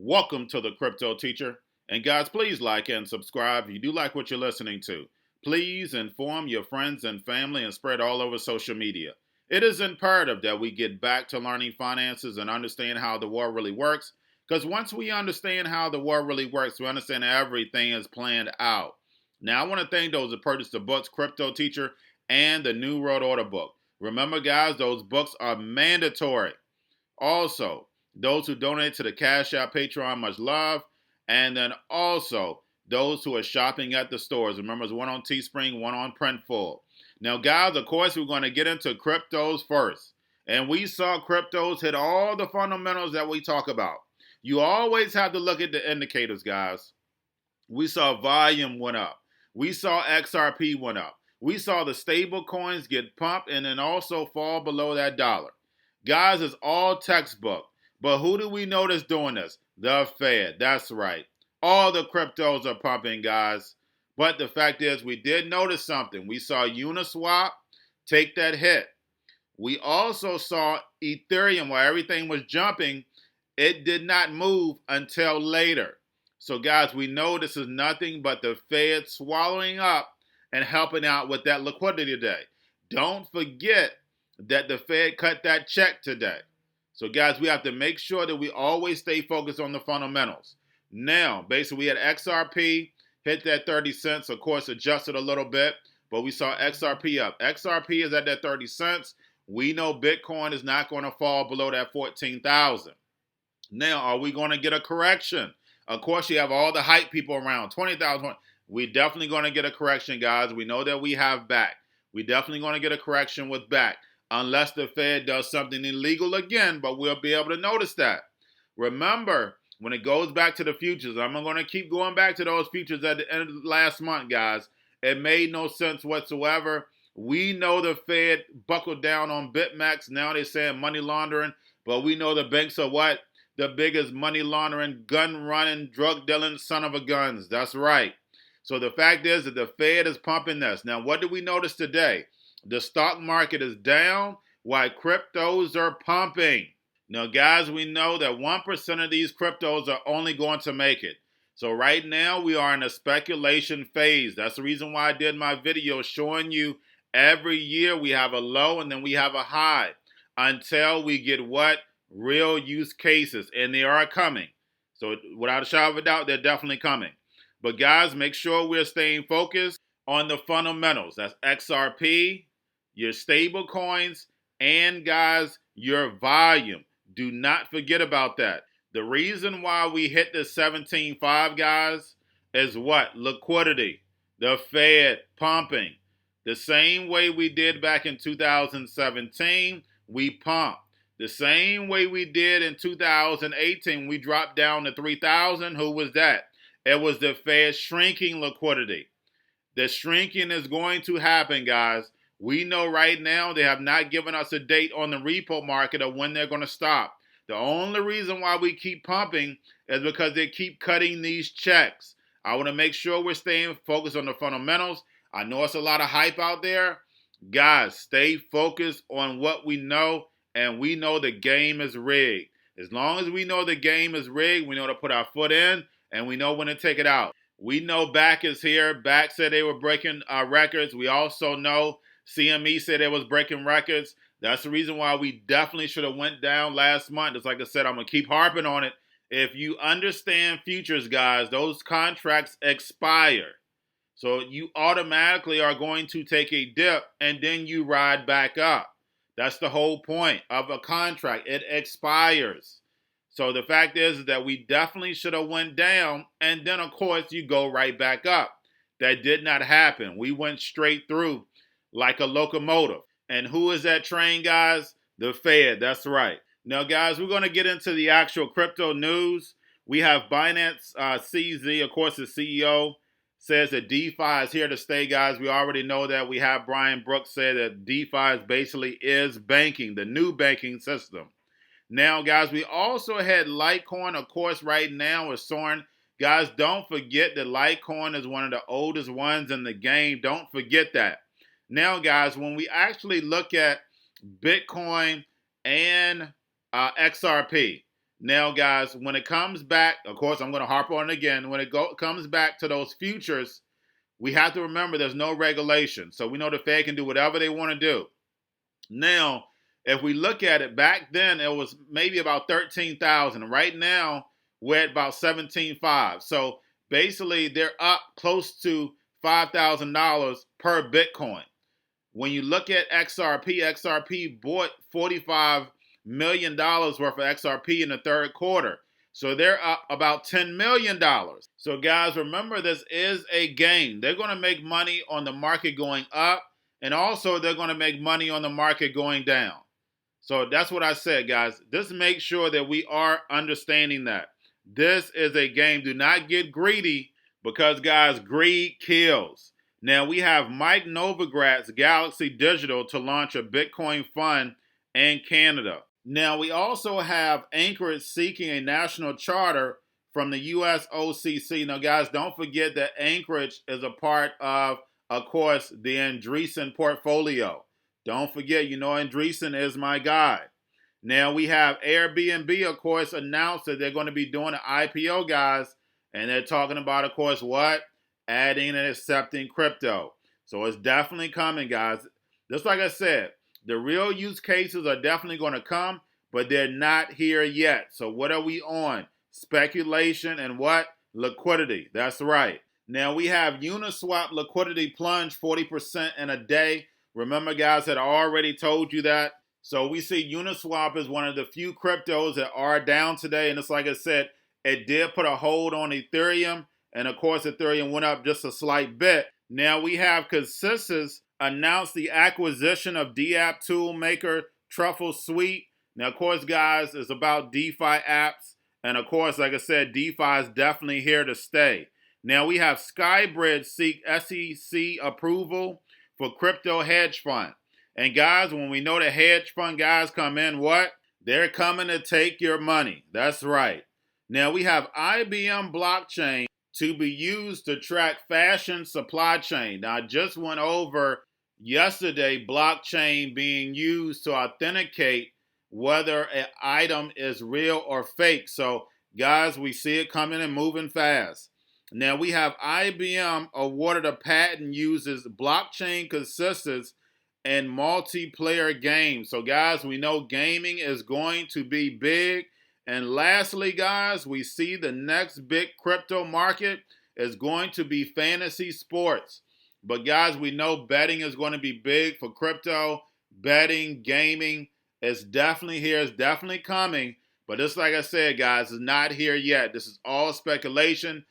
Welcome to the Cryptoteacher. And guys, please like and subscribe if you do like what you're listening to. Please inform your friends and family and spread all over social media. It is imperative that we get back to learning finances and understand how the world really works. Because once we understand how the world really works, we understand everything is planned out. Now, I want to thank those who purchased the books Cryptoteacher and the New World Order book. Remember, guys, those books are mandatory. Also, those who donate to the Cash App, Patreon, much love. And then also, those who are shopping at the stores. Remember, there's one on Teespring, one on Printful. Now, guys, of course, we're going to get into cryptos first. And we saw cryptos hit all the fundamentals that we talk about. You always have to look at the indicators, guys. We saw volume went up. We saw XRP went up. We saw the stable coins get pumped and then also fall below that dollar. Guys, it's all textbook. But who do we notice doing this? The Fed. That's right. All the cryptos are pumping, guys. But the fact is, we did notice something. We saw Uniswap take that hit. We also saw Ethereum, while everything was jumping, it did not move until later. So, guys, we know this is nothing but the Fed swallowing up and helping out with that liquidity today. Don't forget that the Fed cut that check today. So, guys, we have to make sure that we always stay focused on the fundamentals. Now, basically, we had XRP hit that 30 cents, of course, adjusted a little bit, but we saw XRP up. XRP is at that 30 cents. We know Bitcoin is not going to fall below that 14,000. Now, are we going to get a correction? Of course, you have all the hype people around, 20,000. We're definitely going to get a correction, guys. We know that we have back. We're definitely going to get a correction with back. Unless the Fed does something illegal again, but we'll be able to notice that. Remember, when it goes back to the futures, I'm going to keep going back to those futures at the end of last month, guys. It made no sense whatsoever. We know the Fed buckled down on BitMEX. Now they're saying money laundering, but we know the banks are what? The biggest money laundering, gun running, drug dealing son of a guns. That's right. So the fact is that the Fed is pumping this. Now, what did we notice today? The stock market is down while cryptos are pumping. Now, guys, we know that 1% of these cryptos are only going to make it. So right now, we are in a speculation phase. That's the reason why I did my video showing you every year we have a low and then we have a high until we get what? Real use cases. And they are coming. So without a shadow of a doubt, they're definitely coming. But guys, make sure we're staying focused on the fundamentals. That's XRP, your stable coins, and guys, your volume. Do not forget about that. The reason why we hit the 17.5, guys, is what? Liquidity. The Fed pumping. The same way we did back in 2017, we pumped. The same way we did in 2018, we dropped down to 3,000. Who was that? It was the Fed shrinking liquidity. The shrinking is going to happen, guys. We know right now they have not given us a date on the repo market of when they're going to stop. The only reason why we keep pumping is because they keep cutting these checks. I want to make sure we're staying focused on the fundamentals. I know it's a lot of hype out there. Guys, stay focused on what we know, and we know the game is rigged. As long as we know the game is rigged, we know to put our foot in, and we know when to take it out. We know Back is here. Back said they were breaking records. We also know CME said they was breaking records. That's the reason why we definitely should have went down last month. Just like I said, I'm going to keep harping on it. If you understand futures, guys, those contracts expire. So you automatically are going to take a dip and then you ride back up. That's the whole point of a contract. It expires. So the fact is that we definitely should have went down, and then, of course, you go right back up. That did not happen. We went straight through like a locomotive. And who is that train, guys? The Fed. That's right. Now, guys, we're going to get into the actual crypto news. We have Binance CZ, of course, the CEO, says that DeFi is here to stay, guys. We already know that. We have Brian Brooks say that DeFi basically is banking, the new banking system. Now, guys, we also had Litecoin, of course, right now is soaring. Guys, don't forget that Litecoin is one of the oldest ones in the game. Don't forget that. Now, guys, when we actually look at Bitcoin and XRP, Now, guys, when it comes back, of course, I'm going to harp on it again. When it comes back to those futures, we have to remember there's no regulation. So we know the Fed can do whatever they want to do. Now, if we look at it, back then it was maybe about 13,000. Right now, we're at about 17,500. So basically, they're up close to $5,000 per Bitcoin. When you look at XRP bought $45 million worth of XRP in the third quarter. So they're up about $10 million. So guys, remember, this is a game. They're going to make money on the market going up, and also they're going to make money on the market going down. So that's what I said, guys. Just make sure that we are understanding that. This is a game. Do not get greedy because, guys, greed kills. Now, we have Mike Novogratz, Galaxy Digital, to launch a Bitcoin fund in Canada. Now, we also have Anchorage seeking a national charter from the U.S. OCC. Now, guys, don't forget that Anchorage is a part of course, the Andreessen portfolio. Don't forget, Andreessen is my guy. Now, we have Airbnb, of course, announced that they're going to be doing an IPO, guys. And they're talking about, of course, what? Adding and accepting crypto. So it's definitely coming, guys. Just like I said, the real use cases are definitely going to come, but they're not here yet. So what are we on? Speculation and what? Liquidity. That's right. Now we have Uniswap liquidity plunge 40% in a day. Remember, guys, that I already told you that. So we see Uniswap is one of the few cryptos that are down today. And it's like I said, it did put a hold on Ethereum. And of course, Ethereum went up just a slight bit. Now we have Consensus announced the acquisition of DApp tool maker Truffle Suite. Now, of course, guys, it's about DeFi apps. And of course, like I said, DeFi is definitely here to stay. Now we have Skybridge seek SEC approval for crypto hedge fund. And guys, when we know the hedge fund guys come in, what? They're coming to take your money. That's right. Now we have IBM Blockchain to be used to track fashion supply chain. Now I just went over yesterday blockchain being used to authenticate whether an item is real or fake. So guys, we see it coming and moving fast. Now we have IBM awarded a patent uses blockchain consensus in multiplayer games. So guys, we know gaming is going to be big. And lastly, guys, we see the next big crypto market is going to be fantasy sports. But guys, we know betting is going to be big for crypto. Betting, gaming is definitely here. It's definitely coming. But just like I said, guys, it's not here yet. This is all speculation.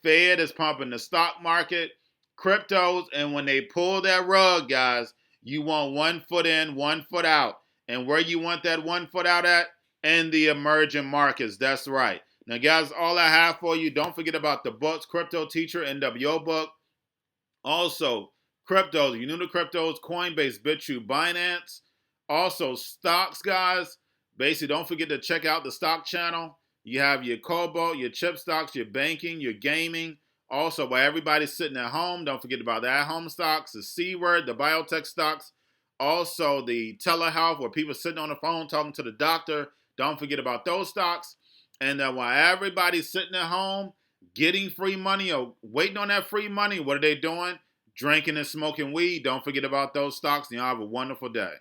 Fed is pumping the stock market, cryptos, and when they pull that rug, guys, you want 1 foot in, 1 foot out. And where you want that 1 foot out at? In the emerging markets. That's right. Now, guys, all I have for you, don't forget about the books, Cryptoteacher, NWO book. Also, cryptos, you new to cryptos, Coinbase, Bitrue, Binance. Also, stocks, guys. Basically, don't forget to check out the stock channel. You have your Cobalt, your chip stocks, your banking, your gaming. Also, while everybody's sitting at home, don't forget about the at-home stocks, the C-word, the biotech stocks. Also, the telehealth, where people sitting on the phone talking to the doctor. Don't forget about those stocks. And then while everybody's sitting at home, getting free money or waiting on that free money, what are they doing? Drinking and smoking weed. Don't forget about those stocks, and y'all have a wonderful day.